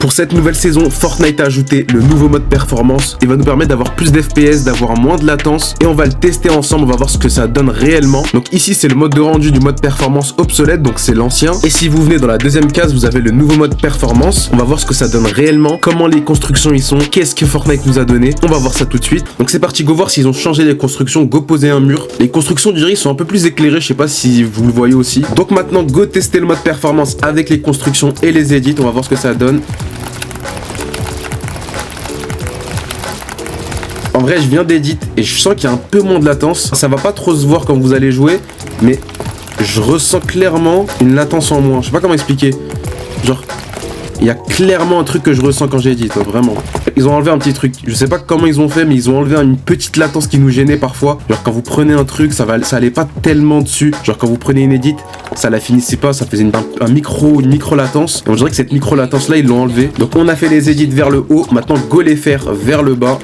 Pour cette nouvelle saison, Fortnite a ajouté le nouveau mode performance. Il va nous permettre d'avoir plus d'FPS, d'avoir moins de latence et on va le tester ensemble, on va voir ce que ça donne réellement. Donc ici c'est le mode de rendu du mode performance obsolète, donc c'est l'ancien. Et si vous venez dans la deuxième case, vous avez le nouveau mode performance. On va voir ce que ça donne réellement, comment les constructions y sont, qu'est-ce que Fortnite nous a donné. On va voir ça tout de suite. Donc c'est parti, go voir s'ils ont changé les constructions, go poser un mur. Les constructions du sont un peu plus éclairées, je sais pas si vous le voyez aussi. Donc maintenant go tester le mode performance avec les constructions et les edits, on va voir ce que ça donne. En vrai, je viens d'edit et je sens qu'il y a un peu moins de latence. Ça va pas trop se voir quand vous allez jouer, mais je ressens clairement une latence en moins. Je sais pas comment expliquer. Genre, il y a clairement un truc que je ressens quand j'édit, vraiment. Ils ont enlevé un petit truc. Je sais pas comment ils ont fait, mais ils ont enlevé une petite latence qui nous gênait parfois. Genre, quand vous prenez un truc, ça allait pas tellement dessus. Genre, quand vous prenez une edit, ça la finissait pas, ça faisait une micro latence. Et on dirait que cette micro latence là, ils l'ont enlevé. Donc, on a fait les edits vers le haut. Maintenant, go les faire vers le bas.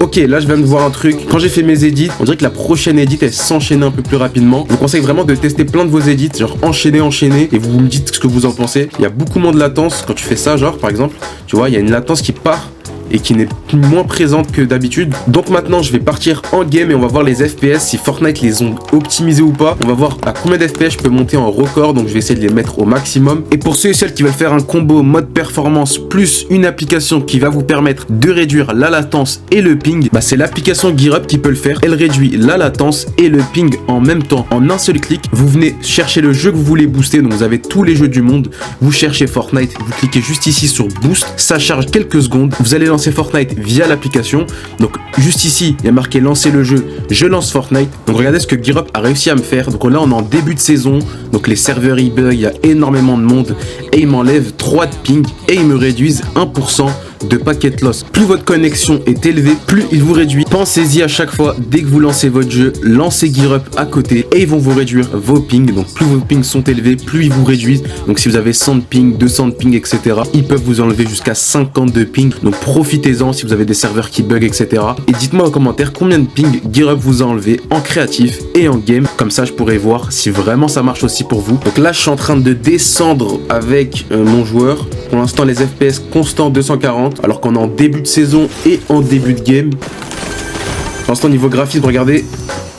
Ok, là je viens de voir un truc. Quand j'ai fait mes edits, on dirait que la prochaine edit elle s'enchaînait un peu plus rapidement. Je vous conseille vraiment de tester plein de vos edits, genre enchaîner, et vous me dites ce que vous en pensez. Il y a beaucoup moins de latence quand tu fais ça, genre par exemple, tu vois, il y a une latence qui part et qui n'est moins présente que d'habitude. Donc maintenant je vais partir en game et on va voir les FPS, si Fortnite les ont optimisés ou pas. On va voir à combien d'FPS je peux monter en record, donc je vais essayer de les mettre au maximum. Et pour ceux et celles qui veulent faire un combo mode performance plus une application qui va vous permettre de réduire la latence et le ping, bah c'est l'application GearUp qui peut le faire. Elle réduit la latence et le ping en même temps, en un seul clic. Vous venez chercher le jeu que vous voulez booster, donc vous avez tous les jeux du monde, vous cherchez Fortnite, vous cliquez juste ici sur boost, ça charge quelques secondes, vous allez lancer Fortnite via l'application. Donc juste ici il y a marqué lancer le jeu, je lance Fortnite. Donc regardez ce que GearUp a réussi à me faire. Donc là on est en début de saison, donc les serveurs ils bug, il y a énormément de monde et ils m'enlèvent 3 de ping et ils me réduisent 1% de packet loss. Plus votre connexion est élevée, plus il vous réduit. Pensez-y à chaque fois, dès que vous lancez votre jeu, lancez GearUp à côté et ils vont vous réduire vos pings. Donc plus vos pings sont élevés, plus ils vous réduisent. Donc si vous avez 100 de ping, 200 de ping, etc., ils peuvent vous enlever jusqu'à 50 de ping. Donc profitez-en si vous avez des serveurs qui bug, etc. Et dites-moi en commentaire combien de ping GearUp vous a enlevé en créatif et en game. Comme ça je pourrais voir si vraiment ça marche aussi pour vous. Donc là je suis en train de descendre avec mon joueur. Pour l'instant les FPS constants 240. Alors qu'on est en début de saison et en début de game. Pour l'instant niveau graphisme, regardez,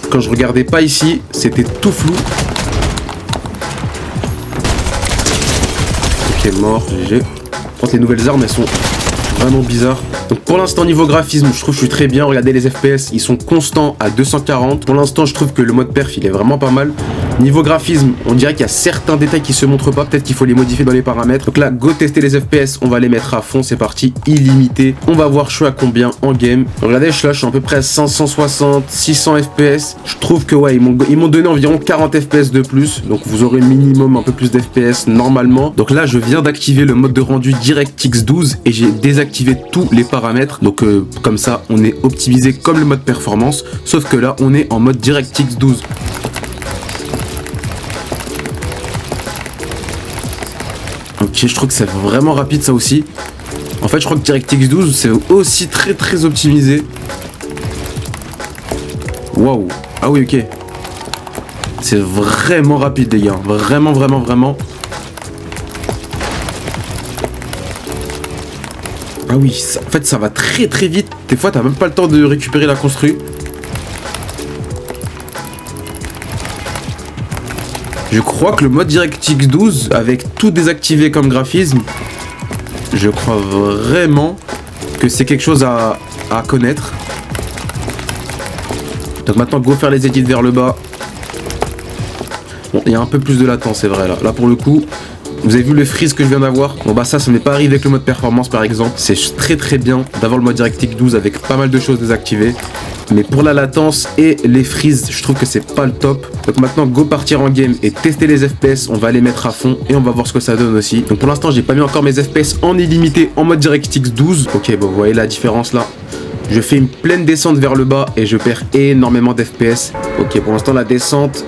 quand je regardais pas ici, c'était tout flou. Ok, mort, GG. Par contre les nouvelles armes elles sont vraiment bizarres. Donc pour l'instant niveau graphisme, je trouve que je suis très bien. Regardez les FPS, ils sont constants à 240. Pour l'instant je trouve que le mode perf il est vraiment pas mal. Niveau graphisme, on dirait qu'il y a certains détails qui se montrent pas, peut-être qu'il faut les modifier dans les paramètres. Donc là, go tester les FPS, on va les mettre à fond, c'est parti, illimité. On va voir je suis à combien en game. Regardez, je suis à peu près à 560, 600 FPS. Je trouve que ouais, ils m'ont donné environ 40 FPS de plus. Donc vous aurez minimum un peu plus d'FPS normalement. Donc là, je viens d'activer le mode de rendu DirectX 12 et j'ai désactivé tous les paramètres. Donc comme ça, on est optimisé comme le mode performance. Sauf que là, on est en mode DirectX 12. Ok, je trouve que c'est vraiment rapide ça aussi. En fait, je crois que DirectX 12 c'est aussi très optimisé. Waouh. Ah oui, ok. C'est vraiment rapide les gars. Vraiment. Ah oui, ça, en fait ça va très vite. Des fois t'as même pas le temps de récupérer la construit. Je crois que le mode DirectX 12, avec tout désactivé comme graphisme, je crois vraiment que c'est quelque chose à connaître. Donc maintenant, go faire les edits vers le bas. Bon, il y a un peu plus de latence, c'est vrai, là. Là, pour le coup, vous avez vu le freeze que je viens d'avoir? Bon, bah ça n'est pas arrivé avec le mode performance, par exemple. C'est très bien d'avoir le mode DirectX 12 avec pas mal de choses désactivées. Mais pour la latence et les freezes, je trouve que c'est pas le top. Donc maintenant, go partir en game et tester les FPS. On va les mettre à fond et on va voir ce que ça donne aussi. Donc pour l'instant, j'ai pas mis encore mes FPS en illimité en mode DirectX 12. Ok, bon, vous voyez la différence là. Je fais une pleine descente vers le bas et je perds énormément d'FPS. Ok, pour l'instant, la descente...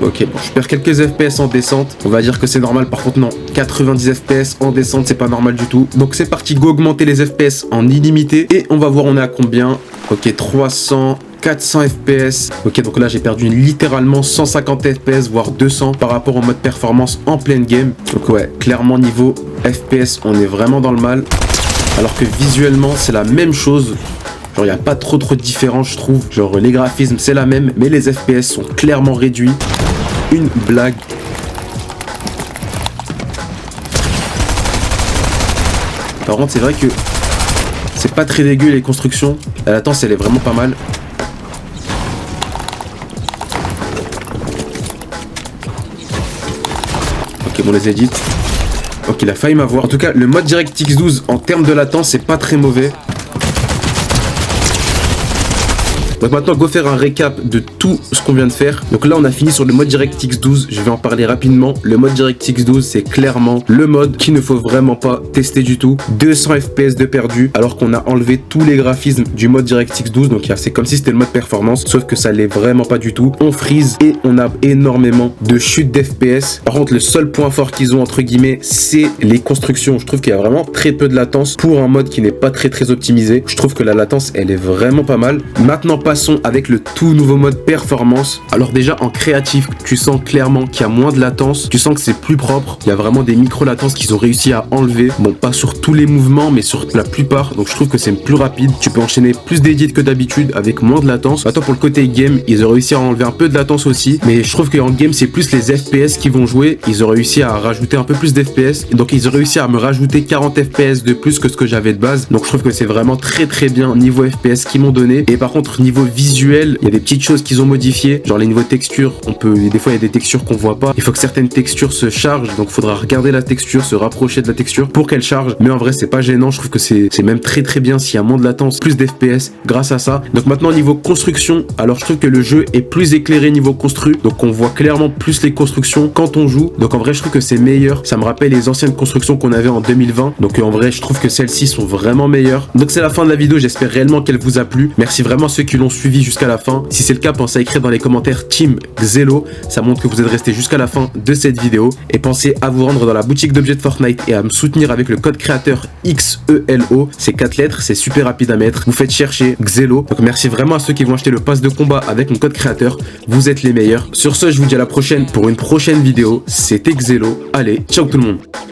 Ok, bon, je perds quelques FPS en descente. On va dire que c'est normal. Par contre, non. 90 FPS en descente, c'est pas normal du tout. Donc, c'est parti. Go augmenter les FPS en illimité. Et on va voir on est à combien. Ok, 300. 400 FPS. Ok, donc là j'ai perdu littéralement 150 FPS, voire 200 par rapport au mode performance en pleine game. Donc ouais, clairement niveau FPS, on est vraiment dans le mal. Alors que visuellement, c'est la même chose. Genre, il n'y a pas trop de différence, je trouve. Genre, les graphismes, c'est la même, mais les FPS sont clairement réduits. Une blague. Par contre, c'est vrai que c'est pas très dégueu les constructions. La latence, elle est vraiment pas mal. Ok, bon, les edits. Ok, il a failli m'avoir. En tout cas, le mode DirectX 12 en termes de latence, c'est pas très mauvais. Donc maintenant, go faire un récap de tout ce qu'on vient de faire. Donc là, on a fini sur le mode DirectX 12. Je vais en parler rapidement. Le mode DirectX 12, c'est clairement le mode qu'il ne faut vraiment pas tester du tout. 200 FPS de perdu, alors qu'on a enlevé tous les graphismes du mode DirectX 12. Donc c'est comme si c'était le mode performance, sauf que ça l'est vraiment pas du tout. On freeze et on a énormément de chutes d'FPS. Par contre, le seul point fort qu'ils ont, entre guillemets, c'est les constructions. Je trouve qu'il y a vraiment très peu de latence pour un mode qui n'est pas très optimisé. Je trouve que la latence, elle est vraiment pas mal. Maintenant, passons avec le tout nouveau mode performance. Alors déjà en créatif, tu sens clairement qu'il y a moins de latence, tu sens que c'est plus propre, il y a vraiment des micro-latences qu'ils ont réussi à enlever. Bon, pas sur tous les mouvements, mais sur la plupart, donc je trouve que c'est plus rapide. Tu peux enchaîner plus d'édits que d'habitude avec moins de latence. Attends, pour le côté game, ils ont réussi à enlever un peu de latence aussi, mais je trouve qu'en game, c'est plus les FPS qui vont jouer. Ils ont réussi à rajouter un peu plus d'FPS, donc ils ont réussi à me rajouter 40 FPS de plus que ce que j'avais de base. Donc je trouve que c'est vraiment très bien niveau FPS qu'ils m'ont donné. Et par contre, niveau visuel, il y a des petites choses qu'ils ont modifiées, genre les niveaux textures. Des fois il y a des textures qu'on voit pas, il faut que certaines textures se chargent, donc il faudra regarder la texture, se rapprocher de la texture pour qu'elle charge. Mais en vrai c'est pas gênant, je trouve que c'est même très bien s'il y a moins de latence, plus d'FPS grâce à ça. Donc maintenant niveau construction, alors je trouve que le jeu est plus éclairé niveau construit, donc on voit clairement plus les constructions quand on joue. Donc en vrai je trouve que c'est meilleur, ça me rappelle les anciennes constructions qu'on avait en 2020, donc en vrai je trouve que celles-ci sont vraiment meilleures. Donc c'est la fin de la vidéo, j'espère réellement qu'elle vous a plu. Merci vraiment à ceux qui l'ont suivi jusqu'à la fin. Si c'est le cas, pensez à écrire dans les commentaires Team Xelo, ça montre que vous êtes resté jusqu'à la fin de cette vidéo. Et pensez à vous rendre dans la boutique d'objets de Fortnite et à me soutenir avec le code créateur XELO. C'est 4 lettres, c'est super rapide à mettre. Vous faites chercher Xelo. Donc merci vraiment à ceux qui vont acheter le pass de combat avec mon code créateur. Vous êtes les meilleurs. Sur ce, je vous dis à la prochaine pour une prochaine vidéo. C'était Xelo. Allez, ciao tout le monde.